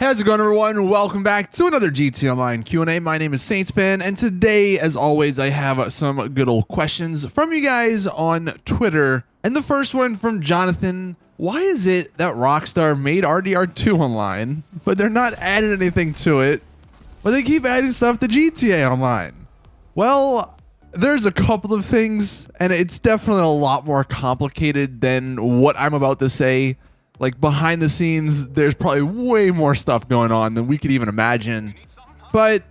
How's it going, everyone? Welcome back to another GT Online Q&A. My name is Saintsfan, and today, as always, I have some good old questions from you guys on Twitter. And the first one from Jonathan: why is it that Rockstar made RDR2 online, but they're not adding anything to it, but they keep adding stuff to GTA Online? Well, there's a couple of things, and it's definitely a lot more complicated than what I'm about to say. Like, behind the scenes, there's probably way more stuff going on than we could even imagine. But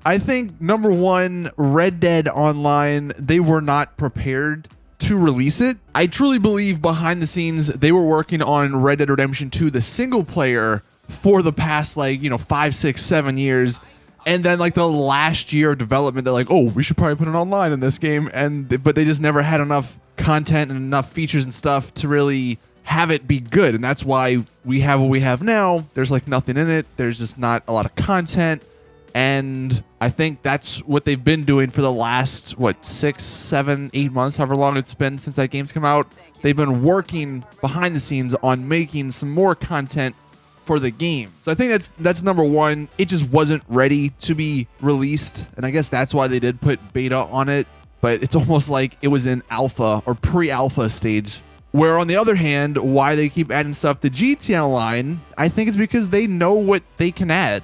I think, number one, Red Dead Online, they were not prepared to release it. I truly believe behind the scenes, they were working on Red Dead Redemption 2, the single player, for the past, 5, 6, 7 years. And then, the last year of development, they're like, oh, we should probably put it online in this game. But they just never had enough content and enough features and stuff to really have it be good. And that's why we have what we have now. There's nothing in it. There's just not a lot of content. And I think that's what they've been doing for the last, 6, 7, 8 months, however long it's been since that game's come out. They've been working behind the scenes on making some more content for the game. So I think that's number one. It just wasn't ready to be released. And I guess that's why they did put beta on it. But it's almost like it was in alpha or pre-alpha stage. Where, on the other hand, why they keep adding stuff to GTA Online, I think it's because they know what they can add.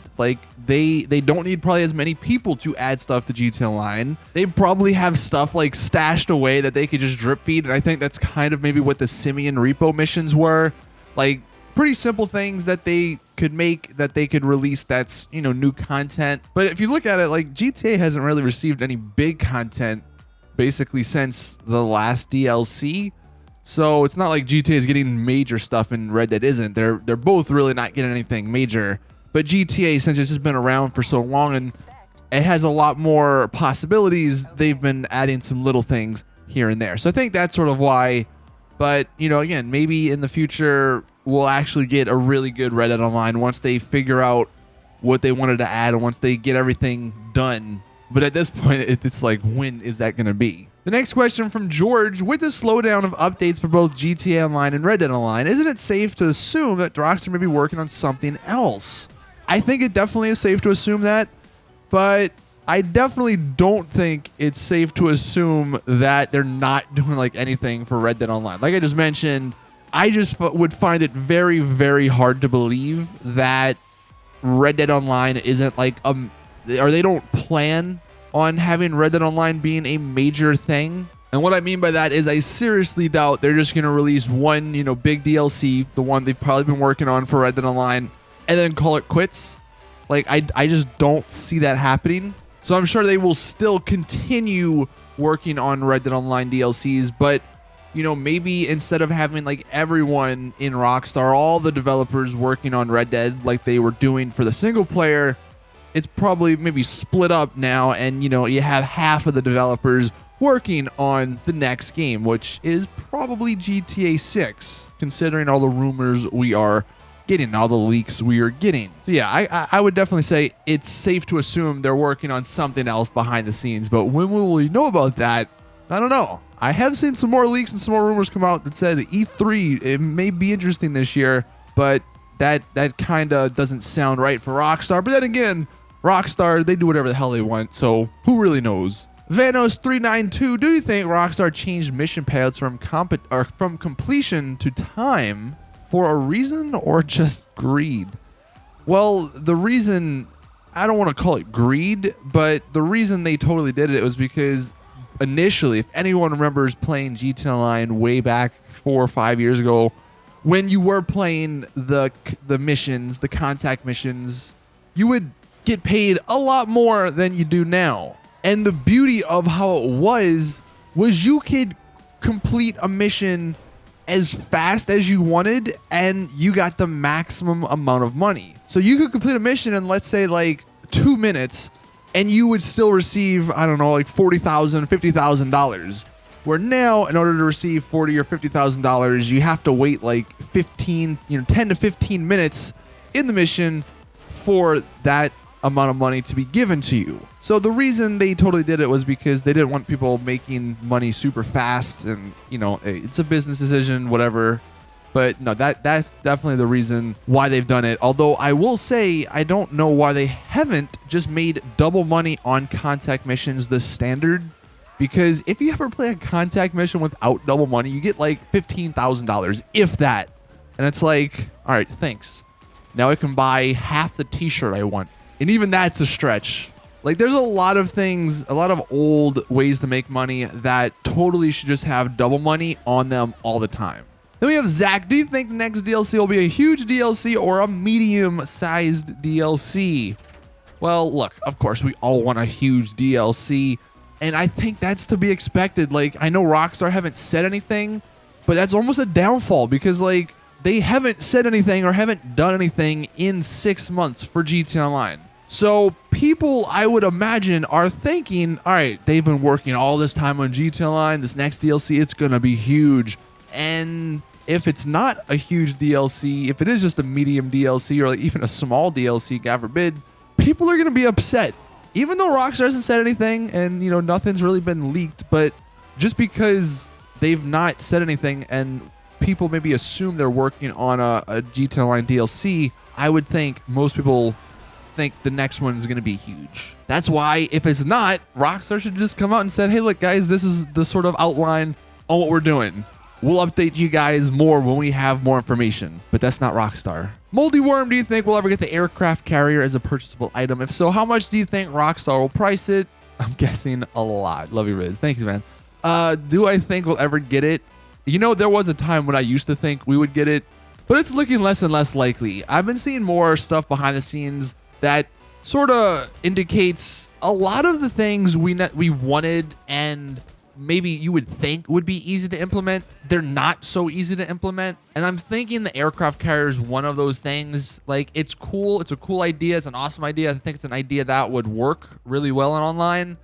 They don't need probably as many people to add stuff to GTA Online. They probably have stuff stashed away that they could just drip feed. And I think that's kind of maybe what the Simeon repo missions were. Pretty simple things that they could make, that they could release that's, new content. But if you look at it, GTA hasn't really received any big content basically since the last DLC. So it's not like GTA is getting major stuff and Red Dead isn't. They're both really not getting anything major. But GTA, since it's just been around for so long and it has a lot more possibilities, they've been adding some little things here and there. So I think that's sort of why. But, again, maybe in the future we'll actually get a really good Red Dead Online once they figure out what they wanted to add and once they get everything done. But at this point, it's when is that going to be? The next question from George: with the slowdown of updates for both GTA Online and Red Dead Online, isn't it safe to assume that Rockstar may be working on something else? I think it definitely is safe to assume that, but I definitely don't think it's safe to assume that they're not doing anything for Red Dead Online. Like I just mentioned, I just would find it very, very hard to believe that Red Dead Online isn't or they don't plan on having Red Dead Online being a major thing. And what I mean by that is I seriously doubt they're just going to release one, big DLC, the one they've probably been working on for Red Dead Online, and then call it quits. I just don't see that happening. So I'm sure they will still continue working on Red Dead Online DLCs, but maybe instead of having everyone in Rockstar, all the developers working on Red Dead like they were doing for the single player, it's probably maybe split up now, and you have half of the developers working on the next game, which is probably GTA 6, considering all the rumors we are getting, all the leaks we are getting. So yeah, I would definitely say it's safe to assume they're working on something else behind the scenes, but when will we know about that? I don't know. I have seen some more leaks and some more rumors come out that said E3, it may be interesting this year, but that kind of doesn't sound right for Rockstar. But then again, Rockstar, they do whatever the hell they want, so who really knows? Vanos392, do you think Rockstar changed mission payouts from completion to time for a reason or just greed? Well, the reason, I don't want to call it greed, but the reason they totally did it was because initially, if anyone remembers playing GTA Online way back 4 or 5 years ago, when you were playing the missions, the contact missions, you would get paid a lot more than you do now. And the beauty of how it was you could complete a mission as fast as you wanted and you got the maximum amount of money. So you could complete a mission in, let's say, 2 minutes, and you would still receive, I don't know, $40,000, $50,000. Where now, in order to receive $40,000 or $50,000, you have to wait 10 to 15 minutes in the mission for that amount of money to be given to you. So the reason they totally did it was because they didn't want people making money super fast, and it's a business decision, whatever. But no, that's definitely the reason why they've done it. Although I will say, I don't know why they haven't just made double money on contact missions the standard. Because if you ever play a contact mission without double money, you get like $15,000, if that. And it's like, all right, thanks. Now I can buy half the t-shirt I want. And even that's a stretch. Like, there's a lot of things, a lot of old ways to make money that totally should just have double money on them all the time. Then we have Zach. Do you think the next DLC will be a huge DLC or a medium-sized DLC? Well, look, of course, we all want a huge DLC, and I think that's to be expected. Like, I know Rockstar haven't said anything, but that's almost a downfall because, like, they haven't said anything or haven't done anything in 6 months for GTA Online. So people, I would imagine, are thinking, all right, they've been working all this time on GTA Online. This next DLC, it's going to be huge. And if it's not a huge DLC, if it is just a medium DLC or like even a small DLC, God forbid, people are going to be upset. Even though Rockstar hasn't said anything and, you know, nothing's really been leaked, but just because they've not said anything and people maybe assume they're working on a GTA Online DLC, I would think most people think the next one is going to be huge. That's why if it's not, Rockstar should just come out and said, hey, look, guys, this is the sort of outline on what we're doing. We'll update you guys more when we have more information, but that's not Rockstar. Moldy Worm, do you think we'll ever get the aircraft carrier as a purchasable item? If so, how much do you think Rockstar will price it? I'm guessing a lot. Love you, Riz. Thanks, man. Do I think we'll ever get it? You know, there was a time when I used to think we would get it, but it's looking less and less likely. I've been seeing more stuff behind the scenes that sort of indicates a lot of the things we wanted and maybe you would think would be easy to implement, they're not so easy to implement. And I'm thinking the aircraft carrier is one of those things. Like, it's cool. It's a cool idea. It's an awesome idea. I think it's an idea that would work really well in online.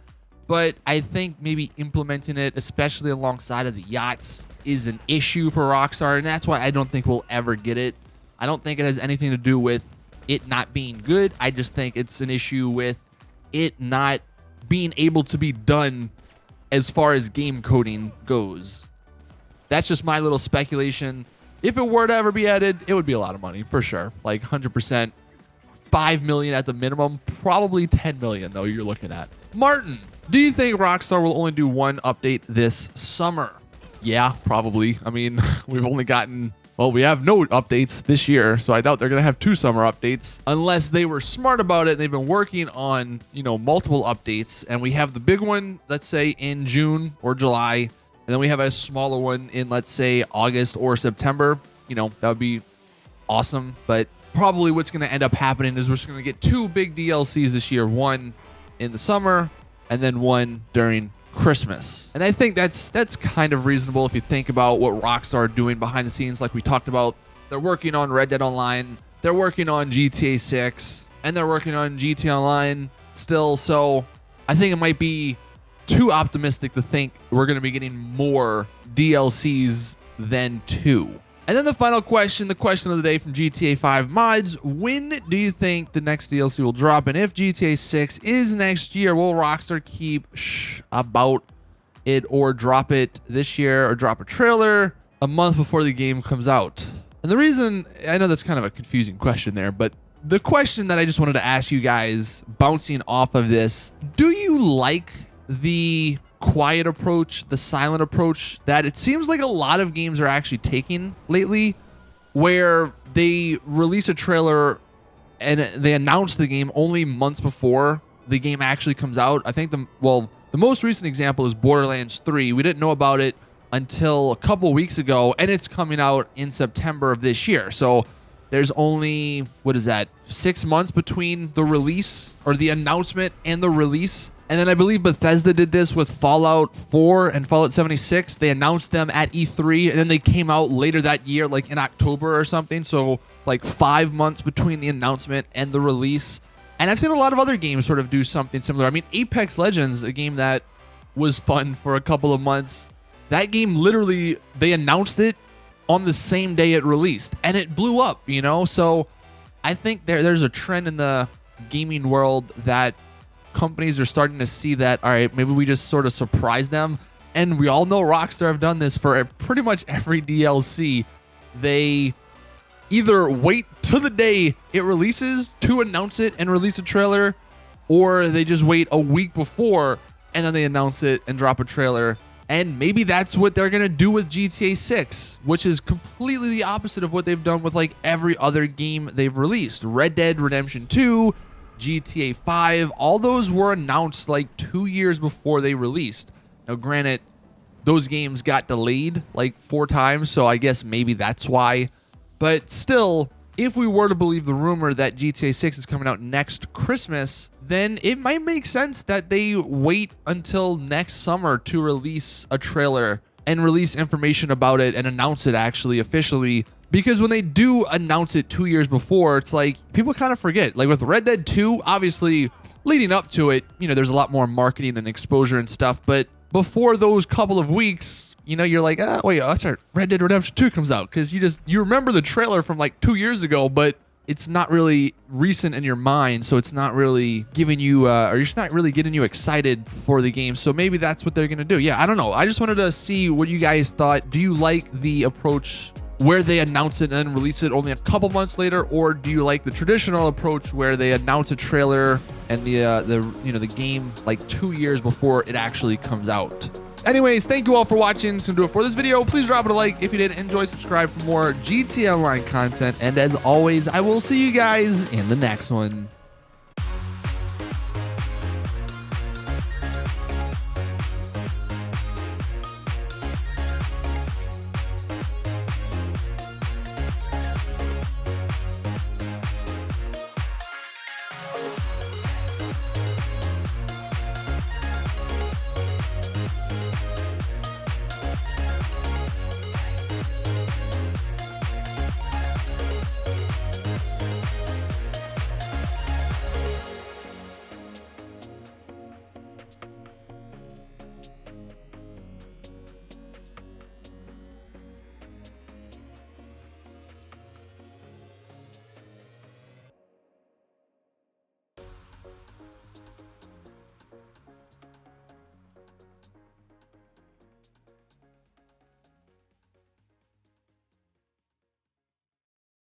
But I think maybe implementing it, especially alongside of the yachts, is an issue for Rockstar. And that's why I don't think we'll ever get it. I don't think it has anything to do with it not being good. I just think it's an issue with it not being able to be done as far as game coding goes. That's just my little speculation. If it were to ever be added, it would be a lot of money for sure. Like 100%, 5 million at the minimum, probably 10 million though you're looking at. Martin, do you think Rockstar will only do one update this summer? Yeah, probably. I mean, we've only gotten, well, we have no updates this year, so I doubt they're going to have 2 summer updates unless they were smart about it. And they've been working on, you know, multiple updates, and we have the big one, let's say in June or July, and then we have a smaller one in, let's say, August or September. You know, that would be awesome, but probably what's going to end up happening is we're just going to get 2 big DLCs this year, one in the summer and then one during Christmas. And I think that's kind of reasonable if you think about what Rockstar are doing behind the scenes. Like we talked about, they're working on Red Dead Online, they're working on GTA 6, and they're working on GTA Online still. So I think it might be too optimistic to think we're going to be getting more DLCs than 2. And then the final question, the question of the day from GTA 5 Mods. When do you think the next DLC will drop? And if GTA 6 is next year, will Rockstar keep about it or drop it this year or drop a trailer a month before the game comes out? And the reason, I know that's kind of a confusing question there, but the question that I just wanted to ask you guys bouncing off of this, do you like the quiet approach, the silent approach that it seems like a lot of games are actually taking lately, where they release a trailer and they announce the game only months before the game actually comes out? I think the most recent example is Borderlands 3. We didn't know about it until a couple weeks ago, and it's coming out in September of this year. So there's only, 6 months between the release or the announcement and the release. And then I believe Bethesda did this with Fallout 4 and Fallout 76. They announced them at E3, and then they came out later that year, like in October or something. So like 5 months between the announcement and the release. And I've seen a lot of other games sort of do something similar. I mean, Apex Legends, a game that was fun for a couple of months. That game literally, they announced it on the same day it released, and it blew up, you know? So I think there's a trend in the gaming world that companies are starting to see that, all right, maybe we just sort of surprise them. And we all know Rockstar have done this for pretty much every DLC. they either wait till the day it releases to announce it and release a trailer, or they just wait a week before and then they announce it and drop a trailer. And maybe that's what they're going to do with GTA 6, which is completely the opposite of what they've done with like every other game they've released. Red Dead Redemption 2, GTA 5, all those were announced like 2 years before they released. Now, granted, those games got delayed like 4 times, so I guess maybe that's why. But still, if we were to believe the rumor that GTA 6 is coming out next Christmas, then it might make sense that they wait until next summer to release a trailer and release information about it and announce it actually officially. Because when they do announce it 2 years before, it's like people kind of forget. Like with Red Dead 2, obviously leading up to it, there's a lot more marketing and exposure and stuff. But before those couple of weeks, you're like, wait, Red Dead Redemption 2 comes out, because you remember the trailer from like 2 years ago, but it's not really recent in your mind, so it's not really giving you, or it's not really getting you excited for the game. So maybe that's what they're gonna do. Yeah, I don't know. I just wanted to see what you guys thought. Do you like the approach where they announce it and then release it only a couple months later, or do you like the traditional approach where they announce a trailer and the game like 2 years before it actually comes out? Anyways, thank you all for watching. That's gonna do it for this video. Please drop it a like if you did enjoy. Subscribe for more GTA Online content. And as always, I will see you guys in the next one.